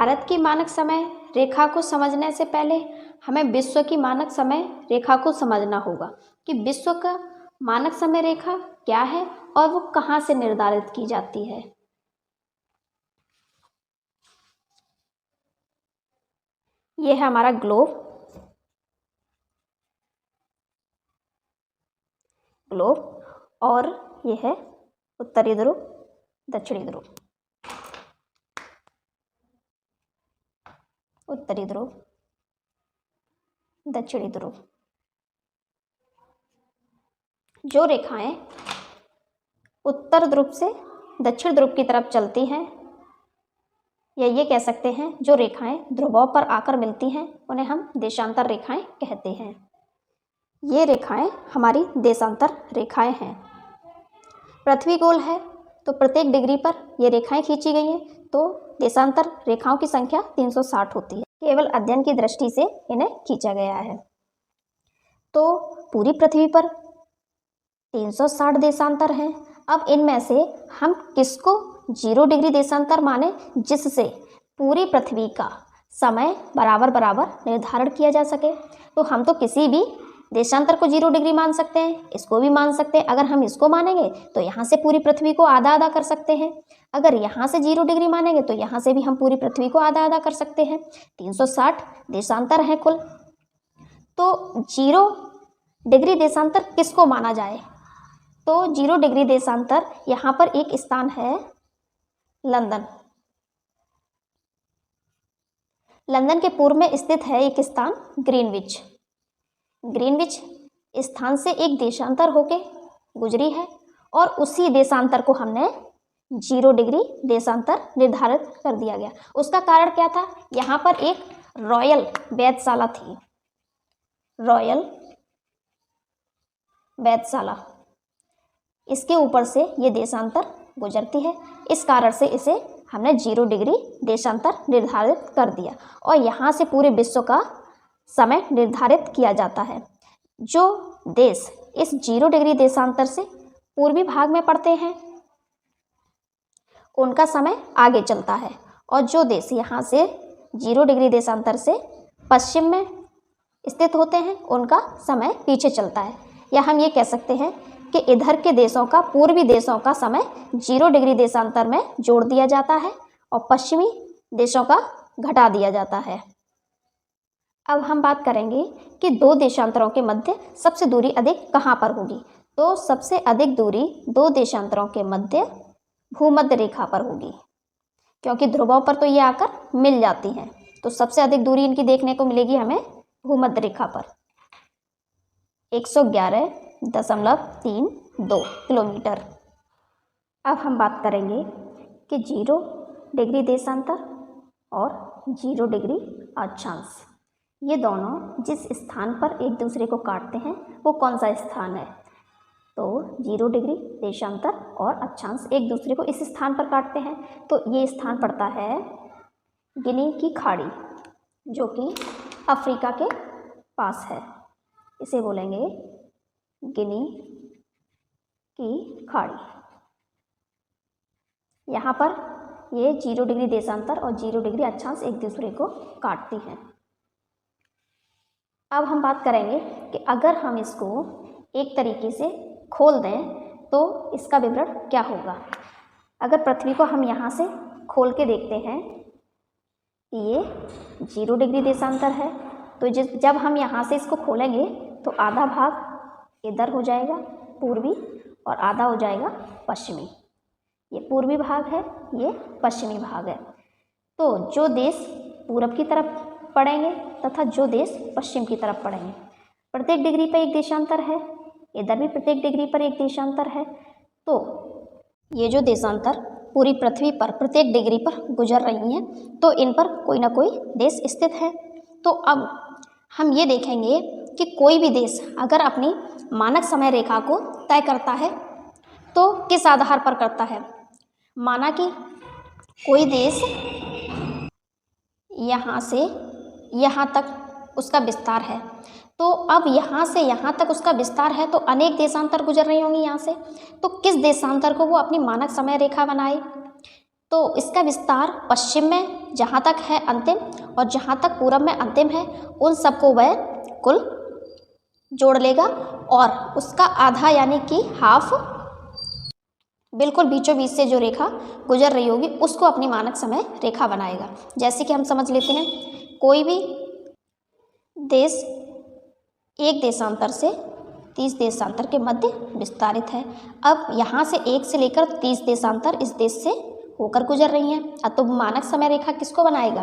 भारत की मानक समय रेखा को समझने से पहले हमें विश्व की मानक समय रेखा को समझना होगा कि विश्व का मानक समय रेखा क्या है और वो कहाँ से निर्धारित की जाती है। ये है हमारा ग्लोब और ये है उत्तरी ध्रुव, दक्षिणी ध्रुव, उत्तरी ध्रुव, दक्षिणी ध्रुव। जो रेखाएं उत्तर ध्रुव से दक्षिण ध्रुव की तरफ चलती हैं, या ये कह सकते हैं जो रेखाएं ध्रुवों पर आकर मिलती हैं, उन्हें हम देशांतर रेखाएं कहते हैं। ये रेखाएं हमारी देशांतर रेखाएं हैं। पृथ्वी गोल है तो प्रत्येक डिग्री पर ये रेखाएं खींची गई हैं, तो देशांतर रेखाओं की संख्या 360 होती है। केवल अध्ययन की दृष्टि से इन्हें खींचा गया है। तो पूरी पृथ्वी पर 360 देशांतर हैं। अब इनमें से हम किसको 0 डिग्री देशांतर माने, जिससे पूरी पृथ्वी का समय बराबर बराबर निर्धारण किया जा सके। तो हम तो किसी भी देशांतर को 0 डिग्री मान सकते हैं, इसको भी मान सकते हैं। अगर हम इसको मानेंगे तो यहाँ से पूरी पृथ्वी को आधा आधा कर सकते हैं। अगर यहाँ से 0 डिग्री मानेंगे तो यहाँ से भी हम पूरी पृथ्वी को आधा आधा कर सकते हैं। 360 देशांतर हैं कुल। तो 0 डिग्री देशांतर किसको माना जाए? तो 0 डिग्री देशांतर यहाँ पर एक स्थान है लंदन। लंदन के पूर्व में स्थित है एक स्थान ग्रीनविच। ग्रीनविच स्थान से एक देशांतर होके गुजरी है और उसी देशांतर को हमने 0 डिग्री देशांतर निर्धारित कर दिया गया। उसका कारण क्या था? यहाँ पर एक रॉयल वेधशाला थी, रॉयल वेधशाला। इसके ऊपर से ये देशांतर गुजरती है, इस कारण से इसे हमने 0 डिग्री देशांतर निर्धारित कर दिया और यहाँ से पूरे विश्व का समय निर्धारित किया जाता है। जो देश इस 0 डिग्री देशांतर से पूर्वी भाग में पड़ते हैं उनका समय आगे चलता है, और जो देश यहाँ से 0 डिग्री देशांतर से पश्चिम में स्थित होते हैं उनका समय पीछे चलता है। या हम ये कह सकते हैं कि इधर के देशों का, पूर्वी देशों का समय 0 डिग्री देशांतर में जोड़ दिया जाता है और पश्चिमी देशों का घटा दिया जाता है। अब हम बात करेंगे कि 2 देशांतरों के मध्य सबसे दूरी अधिक कहाँ पर होगी। तो सबसे अधिक दूरी 2 देशांतरों के मध्य भूमध्य रेखा पर होगी, क्योंकि ध्रुवों पर तो ये आकर मिल जाती हैं। तो सबसे अधिक दूरी इनकी देखने को मिलेगी हमें भूमध्य रेखा पर, 111.32 किलोमीटर। अब हम बात करेंगे कि 0 डिग्री देशांतर और 0 डिग्री अक्षांश, ये दोनों जिस स्थान पर एक दूसरे को काटते हैं वो कौन सा स्थान है? तो 0 डिग्री देशांतर और अक्षांश एक दूसरे को इस स्थान पर काटते हैं। तो ये स्थान पड़ता है गिनी की खाड़ी, जो कि अफ्रीका के पास है। इसे बोलेंगे गिनी की खाड़ी। यहाँ पर ये 0 डिग्री देशांतर और 0 डिग्री अक्षांश एक दूसरे को काटती हैं। अब हम बात करेंगे कि अगर हम इसको एक तरीके से खोल दें तो इसका विवरण क्या होगा। अगर पृथ्वी को हम यहाँ से खोल के देखते हैं कि ये 0 डिग्री देशांतर है, तो जब हम यहाँ से इसको खोलेंगे तो आधा भाग इधर हो जाएगा पूर्वी और आधा हो जाएगा पश्चिमी। ये पूर्वी भाग है, ये पश्चिमी भाग है। तो जो देश पूरब की तरफ पड़ेंगे तथा जो देश पश्चिम की तरफ पड़ेंगे, प्रत्येक डिग्री पर एक देशांतर है, इधर भी प्रत्येक डिग्री पर एक देशांतर है। तो ये जो देशांतर पूरी पृथ्वी पर प्रत्येक डिग्री पर गुजर रही हैं, तो इन पर कोई ना कोई देश स्थित है। तो अब हम ये देखेंगे कि कोई भी देश अगर अपनी मानक समय रेखा को तय करता है तो किस आधार पर करता है। माना कि कोई देश यहाँ से यहाँ तक उसका विस्तार है, तो अब यहाँ से यहाँ तक उसका विस्तार है तो अनेक देशांतर गुजर रही होंगी यहाँ से। तो किस देशांतर को वो अपनी मानक समय रेखा बनाए? तो इसका विस्तार पश्चिम में जहाँ तक है अंतिम और जहाँ तक पूरब में अंतिम है उन सबको वह कुल जोड़ लेगा और उसका आधा यानी कि हाफ बिल्कुल बीचों बीच से जो रेखा गुजर रही होगी उसको अपनी मानक समय रेखा बनाएगा। जैसे कि हम समझ लेते हैं, कोई भी देश एक देशांतर से 30 देशांतर के मध्य विस्तारित है। अब यहाँ से 1 से लेकर 30 देशांतर इस देश से होकर गुजर रही हैं। तो मानक समय रेखा किसको बनाएगा?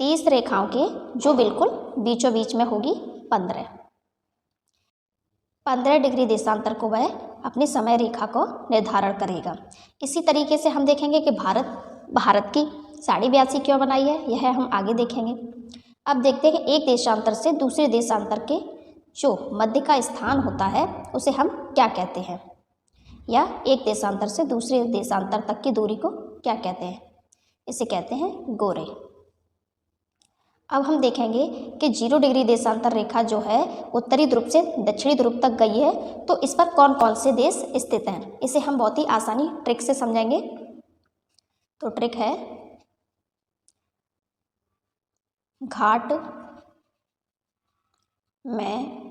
30 रेखाओं के जो बिल्कुल बीचों बीच में होगी 15 डिग्री देशांतर को वह अपनी समय रेखा को निर्धारण करेगा। इसी तरीके से हम देखेंगे कि भारत की 82.5 क्यों बनाई है, यह हम आगे देखेंगे। अब देखते हैं कि एक देशांतर से दूसरे देशांतर के जो मध्य का स्थान होता है उसे हम क्या कहते हैं, या एक देशांतर से दूसरे देशांतर तक की दूरी को क्या कहते हैं? इसे कहते हैं गोरे। अब हम देखेंगे कि 0 डिग्री देशांतर रेखा जो है उत्तरी ध्रुव से दक्षिणी ध्रुव तक गई है, तो इस पर कौन कौन से देश स्थित हैं, इसे हम बहुत ही आसानी ट्रिक से समझेंगे। तो ट्रिक है घाट में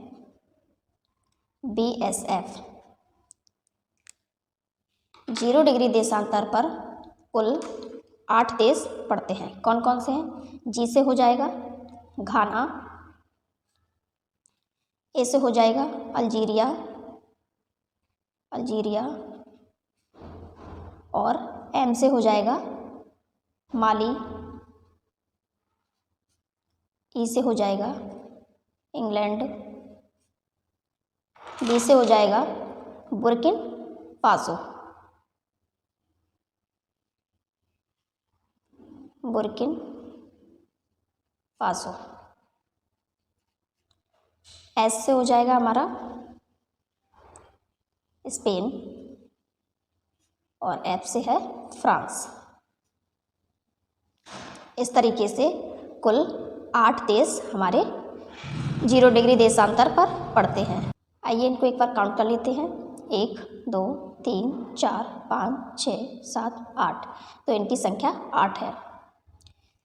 BSF। 0 डिग्री देशांतर पर कुल 8 देश पड़ते हैं। कौन कौन से हैं? जी से हो जाएगा घाना, ए से हो जाएगा अल्जीरिया और एम से हो जाएगा माली, ई से हो जाएगा इंग्लैंड, बी से हो जाएगा बुर्किन फासो, एस से हो जाएगा हमारा स्पेन और एफ से है फ्रांस। इस तरीके से कुल 8 देश हमारे 0 डिग्री देशांतर पर पड़ते हैं। आइए इनको एक बार काउंट कर लेते हैं। 1 2 3 4 5 6 7 8, तो इनकी संख्या 8 है।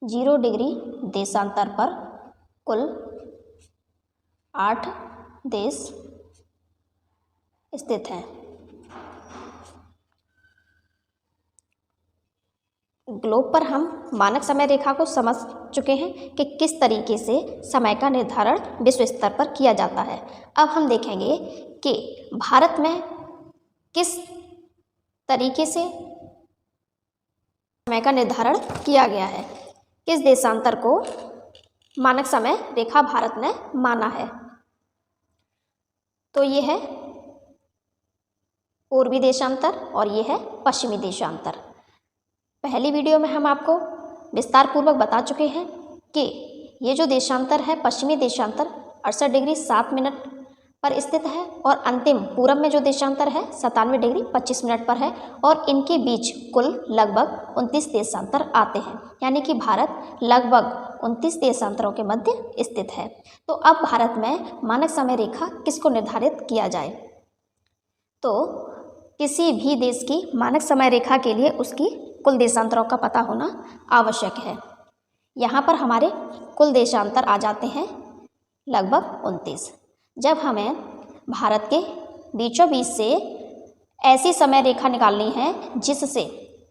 0 डिग्री देशांतर पर कुल 8 देश स्थित हैं। ग्लोब पर हम मानक समय रेखा को समझ चुके हैं कि किस तरीके से समय का निर्धारण विश्व स्तर पर किया जाता है। अब हम देखेंगे कि भारत में किस तरीके से समय का निर्धारण किया गया है, किस देशांतर को मानक समय रेखा भारत ने माना है। तो ये है पूर्वी देशांतर और ये है पश्चिमी देशांतर। पहली वीडियो में हम आपको विस्तार पूर्वक बता चुके हैं कि ये जो देशांतर है पश्चिमी देशांतर 68 डिग्री 7 मिनट पर स्थित है और अंतिम पूरब में जो देशांतर है 97 डिग्री 25 मिनट पर है और इनके बीच कुल लगभग 29 देशांतर आते हैं, यानी कि भारत लगभग 29 देशांतरों के मध्य स्थित है। तो अब भारत में मानक समय रेखा किसको निर्धारित किया जाए, तो किसी भी देश की मानक समय रेखा के लिए उसकी कुल देशांतरों का पता होना आवश्यक है। यहाँ पर हमारे कुल देशांतर आ जाते हैं लगभग 29। जब हमें भारत के बीचों बीच से ऐसी समय रेखा निकालनी है जिससे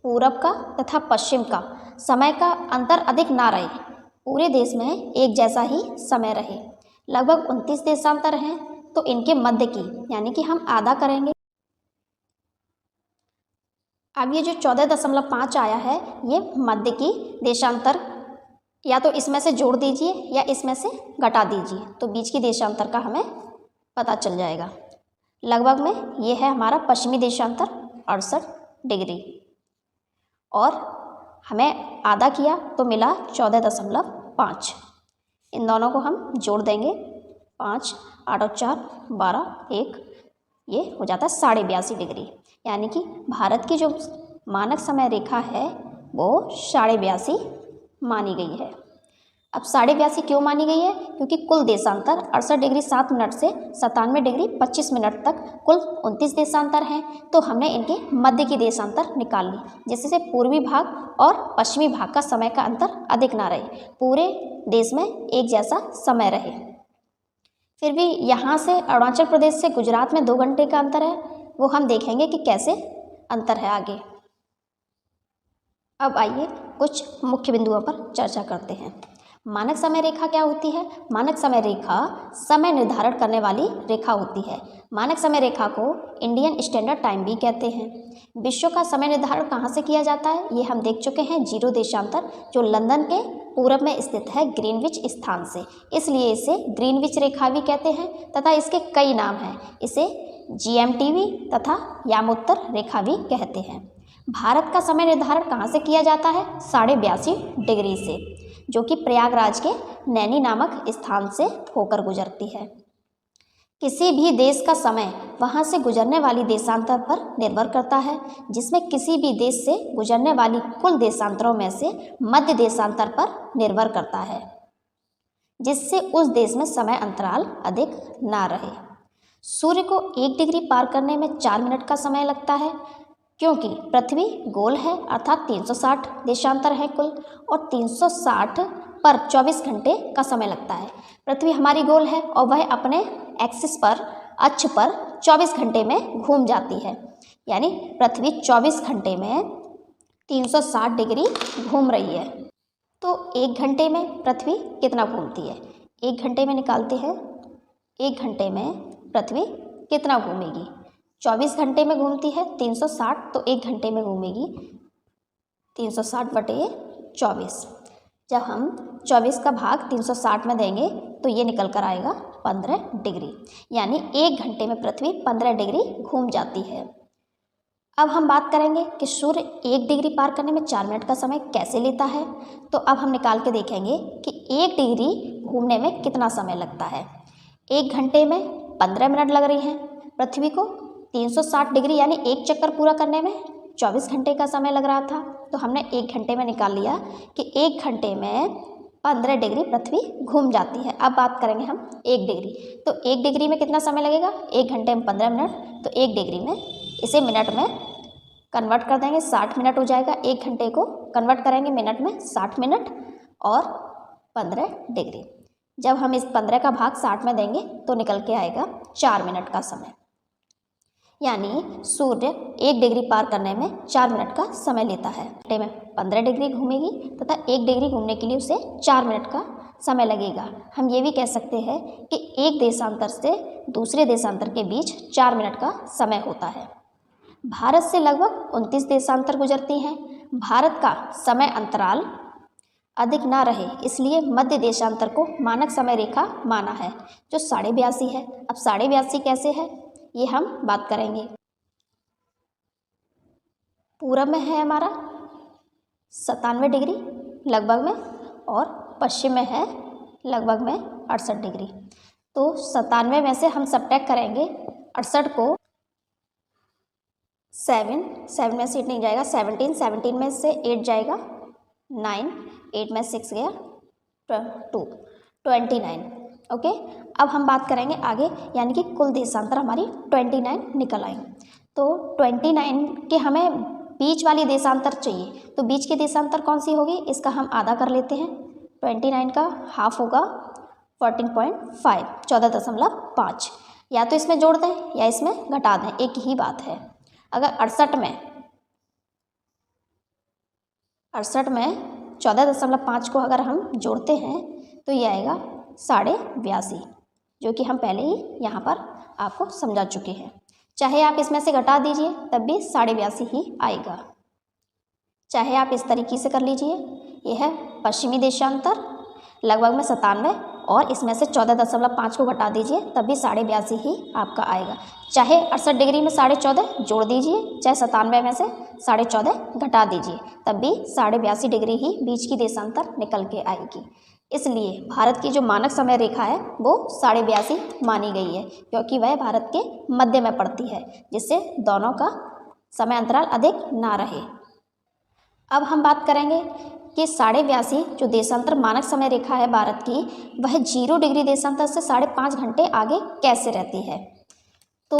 पूरब का तथा पश्चिम का समय का अंतर अधिक ना रहे, पूरे देश में एक जैसा ही समय रहे, लगभग 29 देशांतर हैं, तो इनके मध्य की यानी कि हम आधा करेंगे। अब ये जो 14.5 आया है ये मध्य की देशांतर, या तो इसमें से जोड़ दीजिए या इसमें से घटा दीजिए, तो बीच की देशांतर का हमें पता चल जाएगा। लगभग में ये है हमारा पश्चिमी देशांतर 68 डिग्री और हमें आधा किया तो मिला 14.5। इन दोनों को हम जोड़ देंगे, 5 8 और 4 12, 1, ये हो जाता है 82.5 डिग्री, यानी कि भारत की जो मानक समय रेखा है वो 82.5 मानी गई है। अब 82.5 क्यों मानी गई है? क्योंकि कुल देशांतर 68 डिग्री 7 मिनट से 97 डिग्री 25 मिनट तक कुल 29 देशांतर हैं। तो हमने इनके मध्य की देशांतर निकाल ली, जिससे पूर्वी भाग और पश्चिमी भाग का समय का अंतर अधिक ना रहे, पूरे देश में एक जैसा समय रहे। फिर भी यहाँ से अरुणाचल प्रदेश से गुजरात में 2 घंटे का अंतर है, वो हम देखेंगे कि कैसे अंतर है आगे। अब आइए कुछ मुख्य बिंदुओं पर चर्चा करते हैं। मानक समय रेखा क्या होती है? मानक समय रेखा समय निर्धारण करने वाली रेखा होती है। मानक समय रेखा को इंडियन स्टैंडर्ड टाइम भी कहते हैं। विश्व का समय निर्धारण कहाँ से किया जाता है? ये हम देख चुके हैं, 0 देशांतर, जो लंदन के पूरब में स्थित है ग्रीनविच स्थान से, इसलिए इसे ग्रीनविच रेखा भी कहते हैं तथा इसके कई नाम हैं। इसे GMT तथा यामोत्तर रेखा भी कहते हैं। भारत का समय निर्धारण कहाँ से किया जाता है? 82.5 डिग्री से, जो कि प्रयागराज के नैनी नामक स्थान से होकर गुजरती है। किसी भी देश का समय वहां से गुजरने वाली देशांतर पर निर्भर करता है, जिसमें किसी भी देश से गुजरने वाली कुल देशांतरों में से मध्य देशांतर पर निर्भर करता है, जिससे उस देश में समय अंतराल अधिक ना रहे। सूर्य को 1 डिग्री पार करने में 4 मिनट का समय लगता है, क्योंकि पृथ्वी गोल है, अर्थात 360 देशांतर है कुल, और 360 पर 24 घंटे का समय लगता है। पृथ्वी हमारी गोल है और वह अपने एक्सिस पर, अक्ष पर 24 घंटे में घूम जाती है, यानी पृथ्वी 24 घंटे में 360 डिग्री घूम रही है। तो 1 घंटे में पृथ्वी कितना घूमती है? 1 घंटे में निकालते हैं, 1 घंटे में पृथ्वी कितना घूमेगी? 24 घंटे में घूमती है 360, तो 1 घंटे में घूमेगी 360 बटे 24। जब हम 24 का भाग 360 में देंगे तो ये निकल कर आएगा 15 डिग्री, यानी 1 घंटे में पृथ्वी 15 डिग्री घूम जाती है। अब हम बात करेंगे कि सूर्य 1 डिग्री पार करने में 4 मिनट का समय कैसे लेता है। तो अब हम निकाल के देखेंगे कि 1 डिग्री घूमने में कितना समय लगता है। 1 घंटे में 15 मिनट लग रही हैं, पृथ्वी को 360 डिग्री यानी 1 चक्कर पूरा करने में 24 घंटे का समय लग रहा था, तो हमने 1 घंटे में निकाल लिया कि 1 घंटे में 15 डिग्री पृथ्वी घूम जाती है। अब बात करेंगे हम 1 डिग्री, तो 1 डिग्री में कितना समय लगेगा? 1 घंटे में 15 मिनट, तो 1 डिग्री में इसे मिनट में कन्वर्ट कर देंगे, 60 मिनट हो जाएगा। 1 घंटे को कन्वर्ट करेंगे मिनट में, 60 मिनट और 15 डिग्री। जब हम इस 15 का भाग 60 में देंगे तो निकल के आएगा 4 मिनट का समय, यानी सूर्य 1 डिग्री पार करने में 4 मिनट का समय लेता है। घंटे में 15 डिग्री घूमेगी तथा 1 डिग्री घूमने के लिए उसे 4 मिनट का समय लगेगा। हम ये भी कह सकते हैं कि एक देशांतर से दूसरे देशांतर के बीच 4 मिनट का समय होता है। भारत से लगभग 29 देशांतर गुजरती हैं। भारत का समय अंतराल अधिक ना रहे, इसलिए मध्य देशांतर को मानक समय रेखा माना है, जो 82.5 है। अब 82.5 कैसे है ये हम बात करेंगे। पूरब में है हमारा 97 डिग्री लगभग में, और पश्चिम में है लगभग में 68 डिग्री। तो 97 में से हम सब्ट्रैक्ट करेंगे 68 को, 7 में से 8 नहीं जाएगा, 17 में से 8 जाएगा 9, 8 में 6 गया 2, 29। ओके, अब हम बात करेंगे आगे, यानी कि कुल देशांतर हमारी 29 निकल आई। तो 29 के हमें बीच वाली देशांतर चाहिए, तो बीच की देशांतर कौन सी होगी? इसका हम आधा कर लेते हैं। 29 का हाफ होगा 14.5, 14.5। या तो इसमें जोड़ दें या इसमें घटा दें, एक ही बात है। अगर 68 में 14.5 को अगर हम जोड़ते हैं तो ये आएगा 82.5, जो कि हम पहले ही यहाँ पर आपको समझा चुके हैं। चाहे आप इसमें से घटा दीजिए तब भी 82.5 ही आएगा, चाहे आप इस तरीके से कर लीजिए। यह है पश्चिमी देशांतर लगभग में 97, और इसमें से 14.5 को घटा दीजिए तब भी 82.5 ही आपका आएगा। चाहे 68 डिग्री में 14.5 जोड़ दीजिए, चाहे 97 में से 14.5 घटा दीजिए, तब भी 82.5 डिग्री ही बीच की देशांतर निकल के आएगी। इसलिए भारत की जो मानक समय रेखा है वो 82.5 मानी गई है, क्योंकि वह भारत के मध्य में पड़ती है, जिससे दोनों का समय अंतराल अधिक ना रहे। अब हम बात करेंगे कि 82.5 जो देशांतर मानक समय रेखा है भारत की, वह 0 डिग्री देशांतर से 5.5 घंटे आगे कैसे रहती है। तो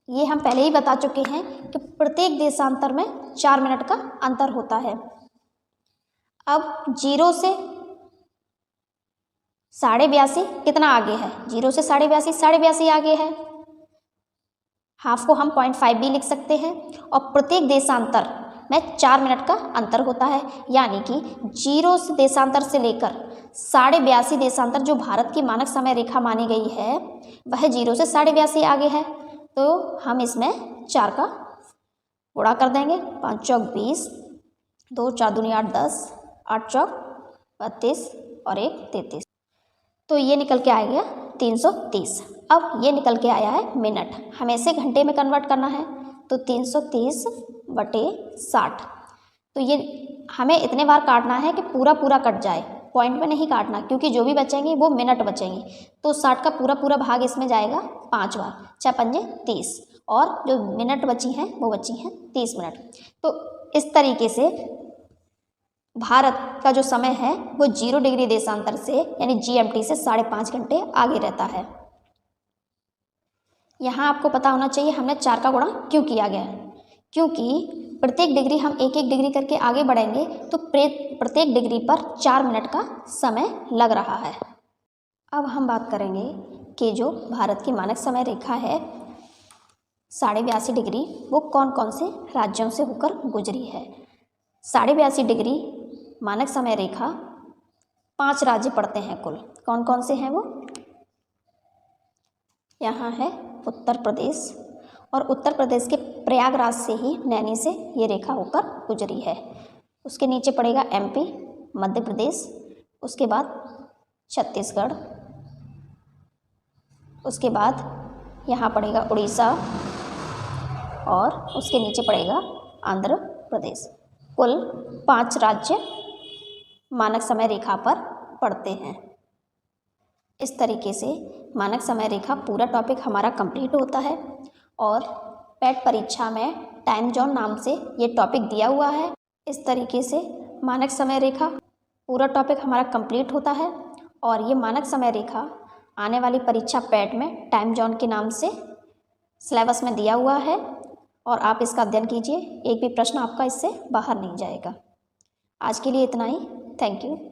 ये हम पहले ही बता चुके हैं कि प्रत्येक देशांतर में 4 मिनट का अंतर होता है। अब 0 से 82.5 कितना आगे है, 0 से 82.5 आगे है। हाफ को हम 0.5 भी लिख सकते हैं। और प्रत्येक देशांतर में 4 मिनट का अंतर होता है, यानी कि 0 से देशांतर से लेकर 82.5 देशांतर जो भारत की मानक समय रेखा मानी गई है, वह 0 से 82.5 आगे है। तो हम इसमें 4 का गुणा कर देंगे, 5 चौक 20, 2 4 दूनी 8 10, 8 चौक 32 और 1 33। तो ये निकल के आ गया 330। अब ये निकल के आया है मिनट, हमें इसे घंटे में कन्वर्ट करना है, तो 330/60। तो ये हमें इतने बार काटना है कि पूरा पूरा कट जाए, पॉइंट में नहीं काटना, क्योंकि जो भी बचेंगे वो मिनट बचेंगे। तो 60 का पूरा पूरा भाग इसमें जाएगा 5 बार, 6 पंजे 30, और जो मिनट बची हैं वो बची हैं 30 मिनट। तो इस तरीके से भारत का जो समय है वो 0 डिग्री देशांतर से यानी GMT से 5.5 घंटे आगे रहता है। यहाँ आपको पता होना चाहिए हमने 4 का गुणा क्यों किया गया, क्योंकि प्रत्येक डिग्री हम 1-1 डिग्री करके आगे बढ़ेंगे तो प्रत्येक डिग्री पर 4 मिनट का समय लग रहा है। अब हम बात करेंगे कि जो भारत की मानक समय रेखा है 82.5 डिग्री, वो कौन कौन से राज्यों से होकर गुजरी है। 82.5 डिग्री मानक समय रेखा 5 राज्य पड़ते हैं कुल। कौन कौन से हैं वो, यहाँ है उत्तर प्रदेश, और उत्तर प्रदेश के प्रयागराज से ही, नैनी से ये रेखा होकर गुजरी है। उसके नीचे पड़ेगा MP, मध्य प्रदेश, उसके बाद छत्तीसगढ़, उसके बाद यहाँ पड़ेगा उड़ीसा, और उसके नीचे पड़ेगा आंध्र प्रदेश। कुल 5 राज्य मानक समय रेखा पर पड़ते हैं। इस तरीके से मानक समय रेखा पूरा टॉपिक हमारा कंप्लीट होता है, और पेट परीक्षा में टाइम जोन नाम से ये टॉपिक दिया हुआ है। इस तरीके से मानक समय रेखा पूरा टॉपिक हमारा कंप्लीट होता है, और ये मानक समय रेखा आने वाली परीक्षा पेट में टाइम जोन के नाम से सिलेबस में दिया हुआ है, और आप इसका अध्ययन कीजिए, एक भी प्रश्न आपका इससे बाहर नहीं जाएगा। आज के लिए इतना ही, थैंक यू।